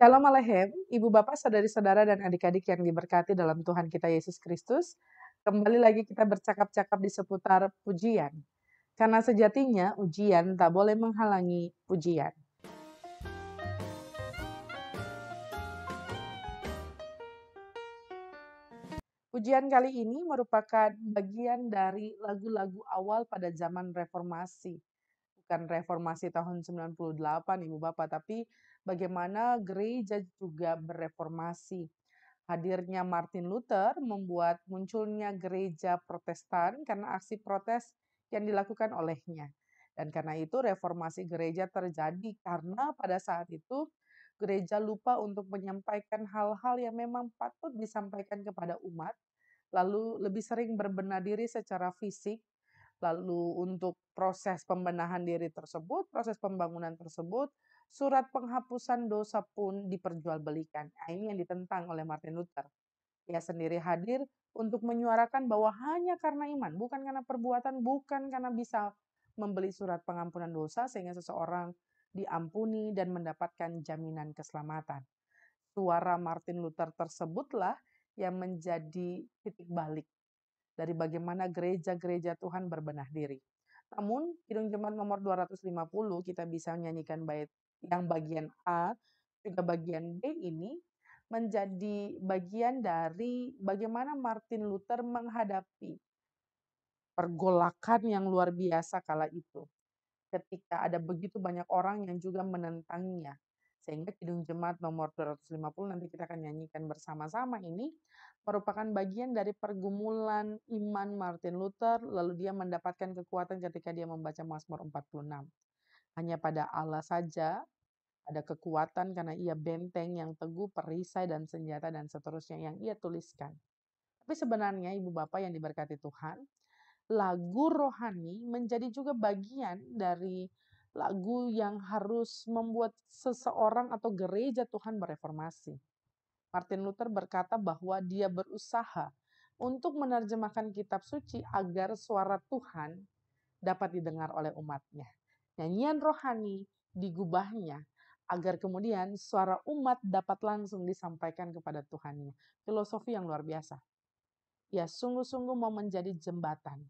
Shalom Alehem, Ibu Bapak, Saudari-saudara dan adik-adik yang diberkati dalam Tuhan kita Yesus Kristus. Kembali lagi kita bercakap-cakap di seputar pujian. Karena sejatinya ujian tak boleh menghalangi pujian. Pujian kali ini merupakan bagian dari lagu-lagu awal pada zaman reformasi. Bukan reformasi tahun 98 Ibu Bapak, tapi bagaimana gereja juga bereformasi. Hadirnya Martin Luther membuat munculnya gereja Protestan karena aksi protes yang dilakukan olehnya. Dan karena itu reformasi gereja terjadi karena pada saat itu gereja lupa untuk menyampaikan hal-hal yang memang patut disampaikan kepada umat, lalu lebih sering berbenah diri secara fisik. Lalu untuk proses pembenahan diri tersebut, proses pembangunan tersebut, surat penghapusan dosa pun diperjualbelikan. Nah, ini yang ditentang oleh Martin Luther. Ia sendiri hadir untuk menyuarakan bahwa hanya karena iman, bukan karena perbuatan, bukan karena bisa membeli surat pengampunan dosa sehingga seseorang diampuni dan mendapatkan jaminan keselamatan. Suara Martin Luther tersebutlah yang menjadi titik balik dari bagaimana gereja-gereja Tuhan berbenah diri. Namun, Kidung Jemaat nomor 250 kita bisa nyanyikan bait yang bagian A, juga bagian B ini menjadi bagian dari bagaimana Martin Luther menghadapi pergolakan yang luar biasa kala itu. Ketika ada begitu banyak orang yang juga menentangnya. Sehingga Kidung Jemaat nomor 250 nanti kita akan nyanyikan bersama-sama ini merupakan bagian dari pergumulan iman Martin Luther, lalu dia mendapatkan kekuatan ketika dia membaca Mazmur 46. Hanya pada Allah saja ada kekuatan karena ia benteng yang teguh, perisai dan senjata dan seterusnya yang ia tuliskan. Tapi sebenarnya Ibu Bapak yang diberkati Tuhan, lagu rohani menjadi juga bagian dari lagu yang harus membuat seseorang atau gereja Tuhan bereformasi. Martin Luther berkata bahwa dia berusaha untuk menerjemahkan kitab suci agar suara Tuhan dapat didengar oleh umatnya. Nyanyian rohani digubahnya agar kemudian suara umat dapat langsung disampaikan kepada Tuhannya. Filosofi yang luar biasa. Ia sungguh-sungguh mau menjadi jembatan.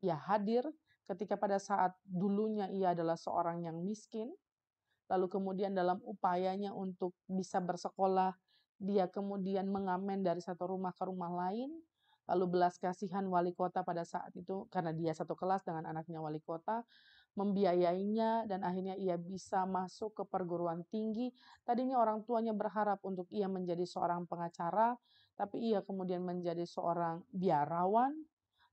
Ia hadir ketika pada saat dulunya ia adalah seorang yang miskin, lalu kemudian dalam upayanya untuk bisa bersekolah, dia kemudian mengamen dari satu rumah ke rumah lain, lalu belas kasihan wali kota pada saat itu, karena dia satu kelas dengan anaknya wali kota, membiayainya dan akhirnya ia bisa masuk ke perguruan tinggi. Tadinya orang tuanya berharap untuk ia menjadi seorang pengacara, tapi ia kemudian menjadi seorang biarawan.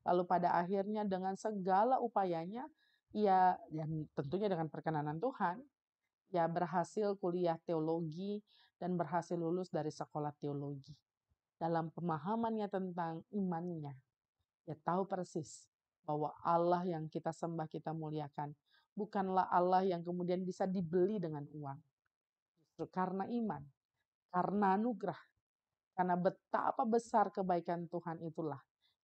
Lalu pada akhirnya dengan segala upayanya, ia dan tentunya dengan perkenanan Tuhan, ia berhasil kuliah teologi dan berhasil lulus dari sekolah teologi. Dalam pemahamannya tentang imannya, ia tahu persis bahwa Allah yang kita sembah, kita muliakan, bukanlah Allah yang kemudian bisa dibeli dengan uang. Justru karena iman, karena anugerah, karena betapa besar kebaikan Tuhan itulah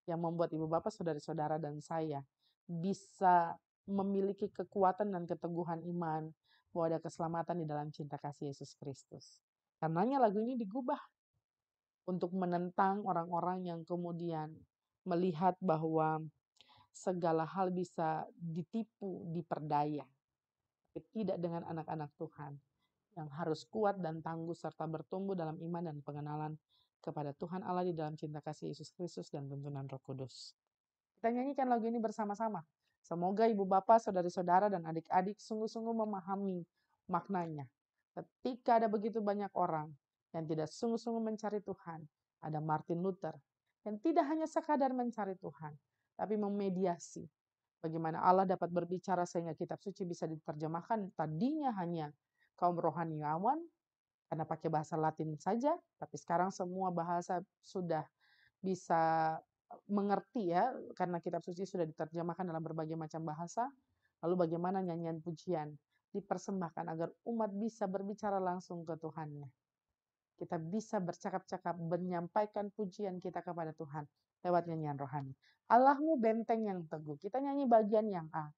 yang membuat Ibu Bapak, Saudara-saudara dan saya bisa memiliki kekuatan dan keteguhan iman bahwa ada keselamatan di dalam cinta kasih Yesus Kristus. Karenanya lagu ini digubah untuk menentang orang-orang yang kemudian melihat bahwa segala hal bisa ditipu, diperdaya. Tapi tidak dengan anak-anak Tuhan yang harus kuat dan tangguh serta bertumbuh dalam iman dan pengenalan kepada Tuhan Allah di dalam cinta kasih Yesus Kristus dan tuntunan Roh Kudus. Kita nyanyikan lagu ini bersama-sama. Semoga Ibu Bapak, Saudari-saudara dan adik-adik sungguh-sungguh memahami maknanya. Ketika ada begitu banyak orang yang tidak sungguh-sungguh mencari Tuhan, ada Martin Luther yang tidak hanya sekadar mencari Tuhan, tapi memediasi bagaimana Allah dapat berbicara sehingga kitab suci bisa diterjemahkan. Tadinya hanya kaum rohaniawan karena pakai bahasa Latin saja, tapi sekarang semua bahasa sudah bisa mengerti ya, karena kitab suci sudah diterjemahkan dalam berbagai macam bahasa. Lalu bagaimana nyanyian pujian dipersembahkan agar umat bisa berbicara langsung ke Tuhannya. Kita bisa bercakap-cakap, menyampaikan pujian kita kepada Tuhan lewat nyanyian rohani. Allahmu benteng yang teguh. Kita nyanyi bagian yang A.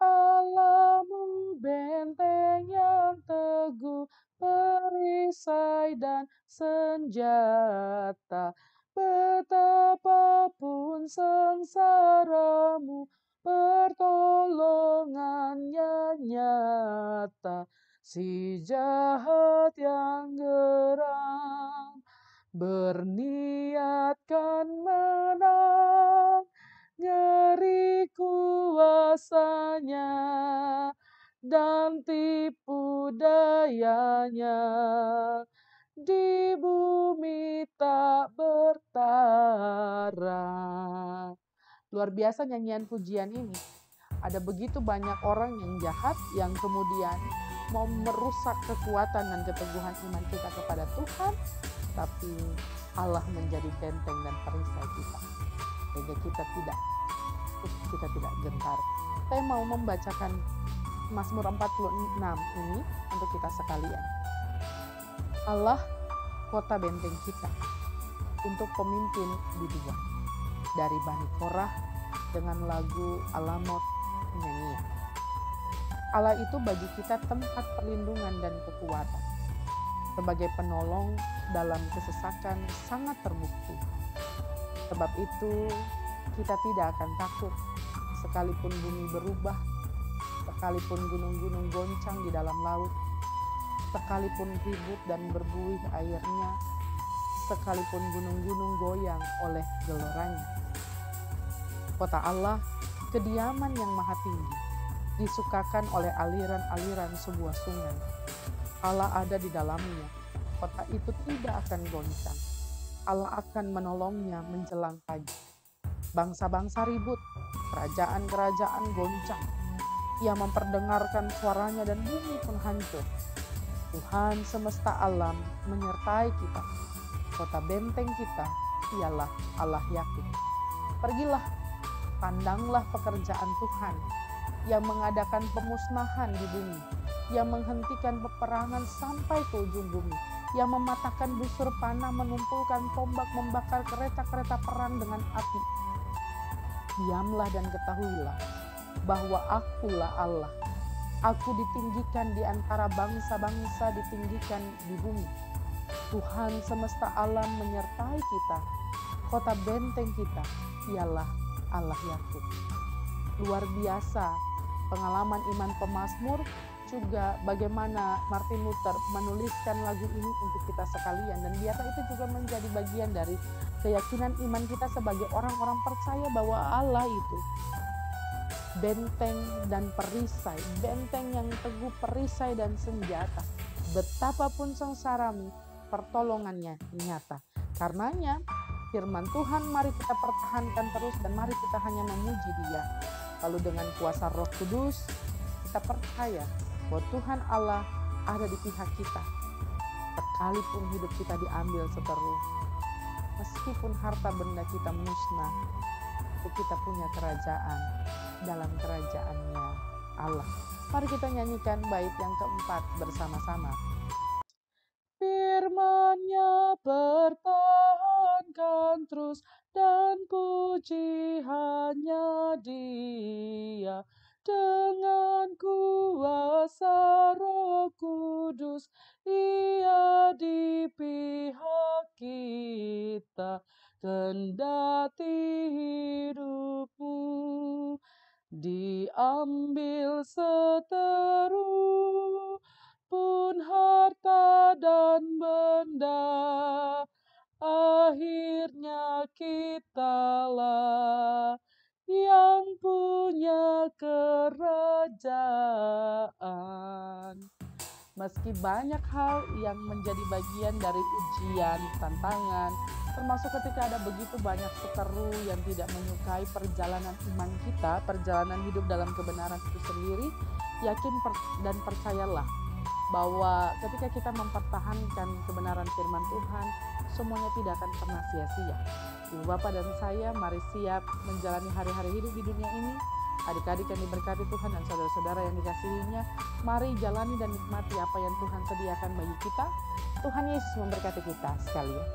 Allahmu benteng yang teguh, perisai dan senjata. Betapapun sengsaramu, pertolongannya nyata. Si jahat yang geram berniatkan menang, ngeri kuasanya dan tipu dayanya. Di bumi tak bertara. Luar biasa nyanyian pujian ini. Ada begitu banyak orang yang jahat yang kemudian mau merusak kekuatan dan keteguhan iman kita kepada Tuhan, tapi Allah menjadi benteng dan perisai kita, sehingga kita tidak gentar. Saya mau membacakan Mazmur 46 ini untuk kita sekalian. Allah kota benteng kita, untuk pemimpin biduan. Dari Bani Korah dengan lagu Alamot nyanyian. Allah itu bagi kita tempat perlindungan dan kekuatan. Sebagai penolong dalam kesesakan sangat terbukti. Sebab itu kita tidak akan takut sekalipun bumi berubah, sekalipun gunung-gunung goncang di dalam laut, sekalipun ribut dan berbuih airnya, sekalipun gunung-gunung goyang oleh geloranya. Kota Allah, kediaman yang maha tinggi, disukakan oleh aliran-aliran sebuah sungai. Allah ada di dalamnya, kota itu tidak akan goncang. Allah akan menolongnya menjelang pagi. Bangsa-bangsa ribut, kerajaan-kerajaan goncang. Ia memperdengarkan suaranya dan bumi pun hancur. Tuhan semesta alam menyertai kita. Kota benteng kita ialah Allah Yakub. Pergilah, pandanglah pekerjaan Tuhan yang mengadakan pemusnahan di bumi, yang menghentikan peperangan sampai ke ujung bumi, yang mematahkan busur panah, menumpulkan tombak, membakar kereta-kereta perang dengan api. Diamlah dan ketahuilah bahwa Akulah Allah. Aku ditinggikan di antara bangsa-bangsa, ditinggikan di bumi. Tuhan semesta alam menyertai kita. Kota benteng kita ialah Allah Yakub. Luar biasa pengalaman iman pemazmur, juga bagaimana Martin Luther menuliskan lagu ini untuk kita sekalian, dan biarlah itu juga menjadi bagian dari keyakinan iman kita sebagai orang-orang percaya bahwa Allah itu benteng dan perisai, benteng yang teguh, perisai dan senjata. Betapapun sengsaramu, pertolongannya nyata. Karenanya firman Tuhan mari kita pertahankan terus, dan mari kita hanya memuji Dia. Lalu dengan kuasa Roh Kudus kita percaya bahwa Tuhan Allah ada di pihak kita. Sekalipun hidup kita diambil seterus, meskipun harta benda kita musnah, kita punya kerajaan dalam kerajaannya Allah. Mari kita nyanyikan bait yang keempat bersama-sama. Firman-Nya pertahankan terus, dan puji hanya Dia. Dengan kuasa Roh Kudus, Ia di pihak kita. Kendati hidupmu diambil seteru pun harta dan benda, akhirnya kitalah yang punya kerajaan. Meski banyak hal yang menjadi bagian dari ujian, tantangan, termasuk ketika ada begitu banyak seteru yang tidak menyukai perjalanan iman kita, perjalanan hidup dalam kebenaran itu sendiri, yakin dan percayalah bahwa ketika kita mempertahankan kebenaran firman Tuhan, semuanya tidak akan pernah sia-sia. Ibu Bapak dan saya mari siap menjalani hari-hari hidup di dunia ini. Adik-adik yang diberkati Tuhan dan saudara-saudara yang dikasihinya, mari jalani dan nikmati apa yang Tuhan sediakan bagi kita. Tuhan Yesus memberkati kita sekalian.